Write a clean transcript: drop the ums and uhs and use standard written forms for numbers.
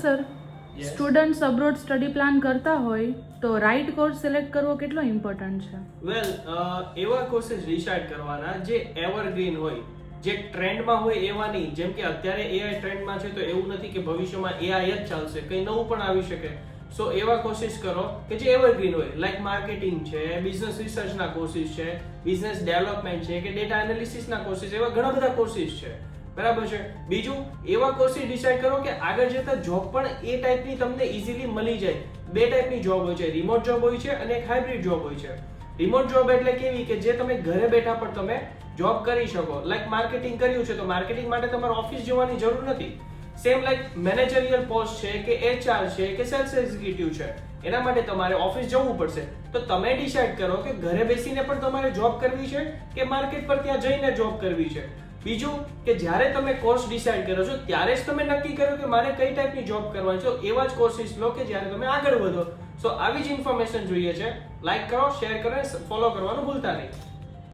Sir, students abroad study plan કરતા હોય તો રાઇટ કોર્સ સિલેક્ટ કરવો કેટલો ઇમ્પોર્ટન્ટ છે? વેલ, એવા કોર્सेस ડિસાઇડ કરવાના જે એવરગ્રીન હોય, જે ટ્રેન્ડમાં હોય એવા નહીં. જેમ કે અત્યારે એઆઈ ટ્રેન્ડમાં છે તો એવું નથી કે ભવિષ્યમાં એઆઈ જ ચાલશે, કંઈ નવું પણ આવી શકે. સો એવા કોર્સિસ કરો કે જે એવરગ્રીન હોય, લાઈક માર્કેટિંગ છે, બિઝનેસ રિસર્ચના કોર્સિસ છે, બિઝનેસ ડેવલપમેન્ટ છે કે ડેટા એનાલિસિસના કોર્સિસ, એવા ઘણા બધા કોર્સિસ છે. બરાબર છે. બીજું, એવા કોર્સિસ ડિસાઇડ કરો કે આગળ જતા જોબ પણ એ ટાઈપની તમને ઇઝીલી મળી જાય. બે ટાઈપની જોબ હોય છે, રિમોટ જોબ હોય છે અને એક હાઇબ્રિડ જોબ હોય છે. રિમોટ જોબ એટલે કેવી કે જે તમે ઘરે બેઠા પણ તમે જોબ કરી શકો. લાઈક માર્કેટિંગ કર્યું છે તો માર્કેટિંગ માટે તમારે ઓફિસ જવાની જરૂર નથી. સેમ લાઈક મેનેજરિયલ પોસ્ટ છે કે એચઆર છે કે સેલ્સ એક્ઝિક્યુટિવ છે, એના માટે તમારે ઓફિસ જવું પડશે. તો તમે ડિસાઇડ કરો કે ઘરે બેસીને પણ તમારે જોબ કરવી છે કે માર્કેટ પર ત્યાં જઈને જોબ કરવી છે. બીજું કે જ્યારે તમે કોર્સ ડિસાઇડ કરો છો ત્યારે જ તમે નક્કી કરો કે મારે કઈ ટાઈપની જોબ કરવાની છે. એવા જ કોર્સિસ લો કે જ્યારે તમે આગળ વધો. સો આવી જ ઇન્ફોર્મેશન જોઈએ છે. લાઈક કરો, શેર કરો, ફોલો કરવાનું ભૂલતા નહીં.